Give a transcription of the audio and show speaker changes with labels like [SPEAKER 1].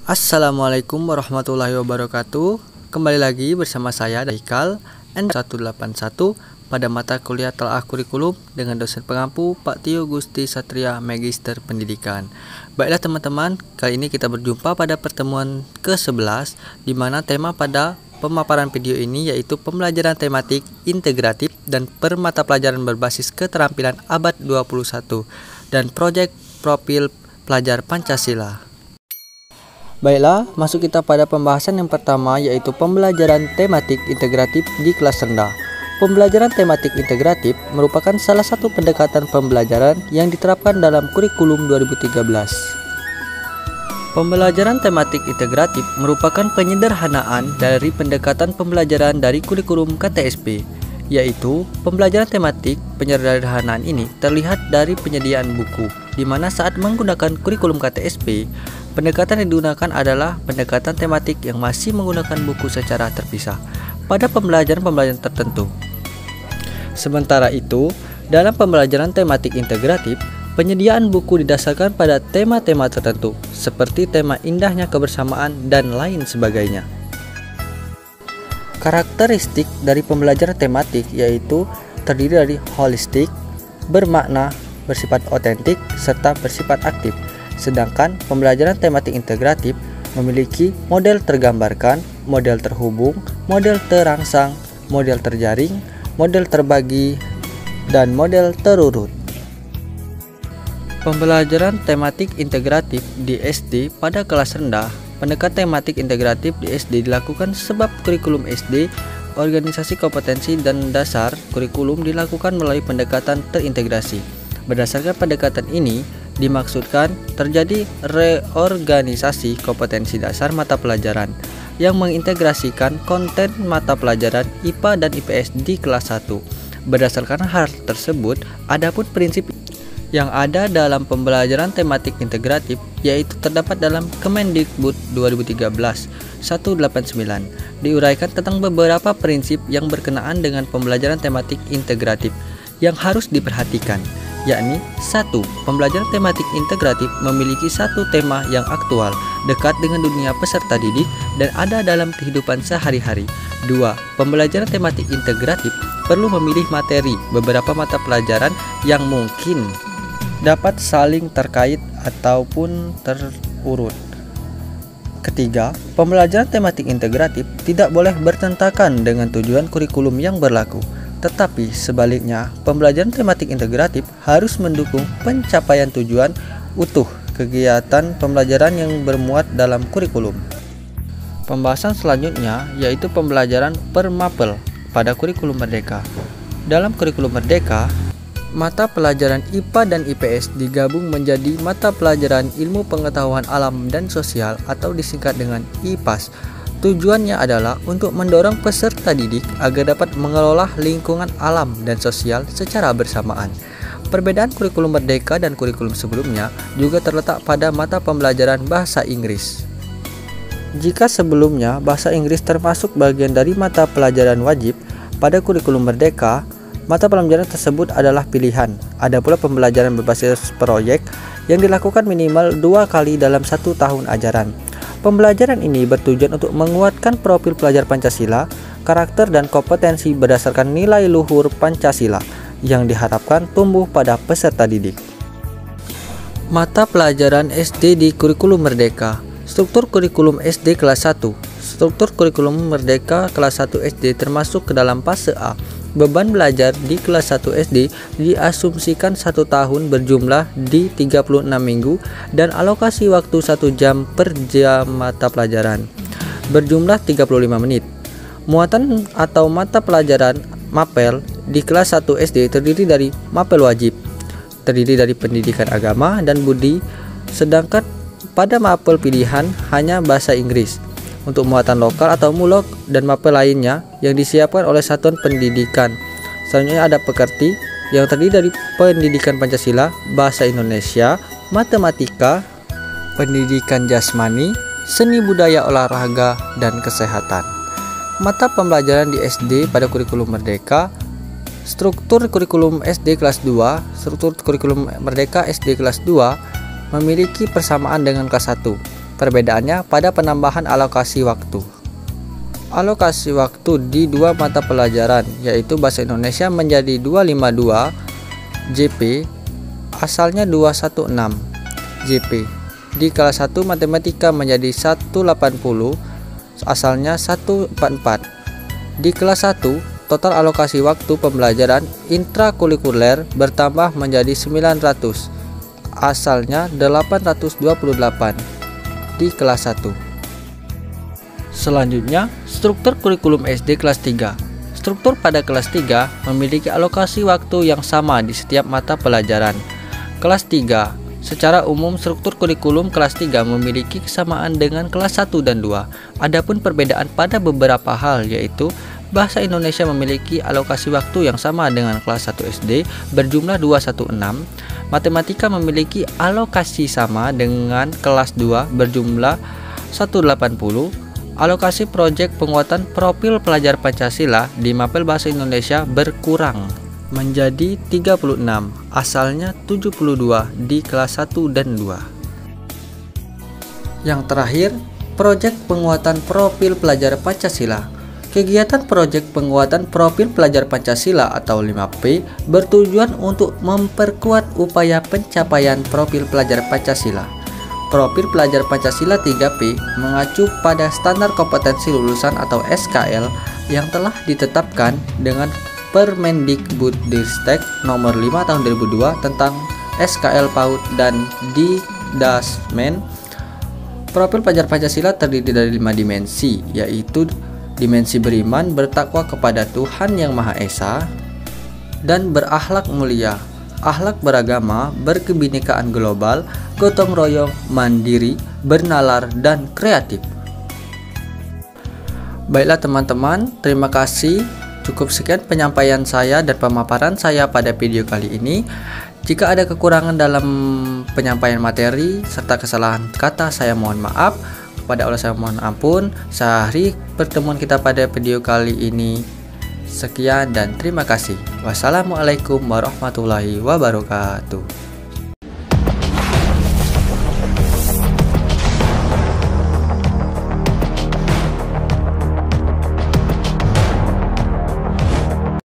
[SPEAKER 1] Assalamualaikum warahmatullahi wabarakatuh. Kembali lagi bersama saya Haikal N181 pada mata kuliah Telaah Kurikulum dengan dosen pengampu Pak Tio Gusti Satria Magister Pendidikan. Baiklah teman-teman, kali ini kita berjumpa pada pertemuan ke-11 di mana tema pada pemaparan video ini yaitu pembelajaran tematik integratif dan permata pelajaran berbasis keterampilan abad 21 dan proyek profil pelajar Pancasila. Baiklah, masuk kita pada pembahasan yang pertama yaitu pembelajaran tematik integratif di kelas rendah. Pembelajaran tematik integratif merupakan salah satu pendekatan pembelajaran yang diterapkan dalam kurikulum 2013. Pembelajaran tematik integratif merupakan penyederhanaan dari pendekatan pembelajaran dari kurikulum KTSP, yaitu pembelajaran tematik. Penyederhanaan ini terlihat dari penyediaan buku, di mana saat menggunakan kurikulum KTSP, pendekatan yang digunakan adalah pendekatan tematik yang masih menggunakan buku secara terpisah pada pembelajaran-pembelajaran tertentu. Sementara itu, dalam pembelajaran tematik integratif, penyediaan buku didasarkan pada tema-tema tertentu, seperti tema indahnya kebersamaan dan lain sebagainya. Karakteristik dari pembelajaran tematik yaitu terdiri dari holistik, bermakna, bersifat otentik, serta bersifat aktif. Sedangkan pembelajaran tematik integratif memiliki model tergambarkan, model terhubung, model terangsang, model terjaring, model terbagi, dan model terurut. Pembelajaran tematik integratif di SD pada kelas rendah. Pendekatan tematik integratif di SD dilakukan sebab kurikulum SD, organisasi kompetensi dan dasar kurikulum dilakukan melalui pendekatan terintegrasi. Berdasarkan pendekatan ini, dimaksudkan terjadi reorganisasi kompetensi dasar mata pelajaran yang mengintegrasikan konten mata pelajaran IPA dan IPS di kelas 1. Berdasarkan hal tersebut, adapun prinsip yang ada dalam pembelajaran tematik integratif yaitu terdapat dalam Kemendikbud 2013-189. Diuraikan tentang beberapa prinsip yang berkenaan dengan pembelajaran tematik integratif yang harus diperhatikan, yakni 1. Pembelajaran tematik integratif memiliki satu tema yang aktual, dekat dengan dunia peserta didik, dan ada dalam kehidupan sehari-hari. 2. Pembelajaran tematik integratif perlu memilih materi beberapa mata pelajaran yang mungkin dapat saling terkait ataupun terurut. Ketiga, pembelajaran tematik integratif tidak boleh bertentangan dengan tujuan kurikulum yang berlaku. Tetapi sebaliknya, pembelajaran tematik integratif harus mendukung pencapaian tujuan utuh kegiatan pembelajaran yang bermuat dalam kurikulum. Pembahasan selanjutnya yaitu pembelajaran permapel pada kurikulum Merdeka. Dalam kurikulum Merdeka, mata pelajaran IPA dan IPS digabung menjadi mata pelajaran Ilmu Pengetahuan Alam dan Sosial atau disingkat dengan IPAS. Tujuannya adalah untuk mendorong peserta didik agar dapat mengelola lingkungan alam dan sosial secara bersamaan. Perbedaan kurikulum Merdeka dan kurikulum sebelumnya juga terletak pada mata pembelajaran bahasa Inggris. Jika sebelumnya bahasa Inggris termasuk bagian dari mata pelajaran wajib, pada kurikulum Merdeka, mata pelajaran tersebut adalah pilihan. Ada pula pembelajaran berbasis proyek yang dilakukan minimal 2 kali dalam 1 tahun ajaran. Pembelajaran ini bertujuan untuk menguatkan profil pelajar Pancasila, karakter dan kompetensi berdasarkan nilai luhur Pancasila yang diharapkan tumbuh pada peserta didik. Mata pelajaran SD di kurikulum Merdeka. Struktur kurikulum SD kelas 1. Struktur kurikulum Merdeka kelas 1 SD termasuk ke dalam fase A. Beban belajar di kelas 1 SD diasumsikan 1 tahun berjumlah di 36 minggu dan alokasi waktu 1 jam per jam mata pelajaran berjumlah 35 menit. Muatan atau mata pelajaran mapel di kelas 1 SD terdiri dari mapel wajib, terdiri dari pendidikan agama dan budi, sedangkan pada mapel pilihan hanya bahasa Inggris. Untuk muatan lokal atau mulok dan mapel lainnya yang disiapkan oleh satuan pendidikan. Selanjutnya ada pekerti yang terdiri dari pendidikan Pancasila, bahasa Indonesia, matematika, pendidikan jasmani, seni budaya olahraga, dan kesehatan. Mata pembelajaran di SD pada kurikulum Merdeka Struktur kurikulum SD kelas 2, struktur kurikulum Merdeka SD kelas 2 memiliki persamaan dengan kelas 1. Perbedaannya pada penambahan alokasi waktu. Alokasi waktu di dua mata pelajaran yaitu Bahasa Indonesia menjadi 252 JP, asalnya 216 JP. Di kelas 1 Matematika menjadi 180, asalnya 144. Di kelas 1 total alokasi waktu pembelajaran intrakurikuler bertambah menjadi 900, asalnya 828 di kelas 1. Selanjutnya, struktur kurikulum SD kelas 3. Struktur pada kelas 3 memiliki alokasi waktu yang sama di setiap mata pelajaran. Kelas 3, secara umum struktur kurikulum kelas 3 memiliki kesamaan dengan kelas 1 dan 2. Adapun perbedaan pada beberapa hal yaitu Bahasa Indonesia memiliki alokasi waktu yang sama dengan kelas 1 SD berjumlah 216. Matematika memiliki alokasi sama dengan kelas 2 berjumlah 180. Alokasi proyek penguatan profil pelajar Pancasila di Mapel Bahasa Indonesia berkurang menjadi 36, asalnya 72 di kelas 1 dan 2. Yang terakhir, proyek penguatan profil pelajar Pancasila. Kegiatan proyek penguatan profil pelajar Pancasila atau 5P bertujuan untuk memperkuat upaya pencapaian profil pelajar Pancasila. Profil pelajar Pancasila 3P mengacu pada standar kompetensi lulusan atau SKL yang telah ditetapkan dengan Permendikbudristek nomor 5 tahun 2002 tentang SKL PAUD dan Didasmen. Profil pelajar Pancasila terdiri dari 5 dimensi, yaitu dimensi beriman, bertakwa kepada Tuhan Yang Maha Esa, dan berakhlak mulia, akhlak beragama, berkebinekaan global, gotong royong, mandiri, bernalar, dan kreatif. Baiklah teman-teman, terima kasih. Cukup sekian penyampaian saya dan pemaparan saya pada video kali ini. Jika ada kekurangan dalam penyampaian materi serta kesalahan kata, saya mohon maaf. Kepada Allah saya mohon ampun. Sehari pertemuan kita pada video kali ini. Sekian dan terima kasih. Wassalamualaikum warahmatullahi wabarakatuh.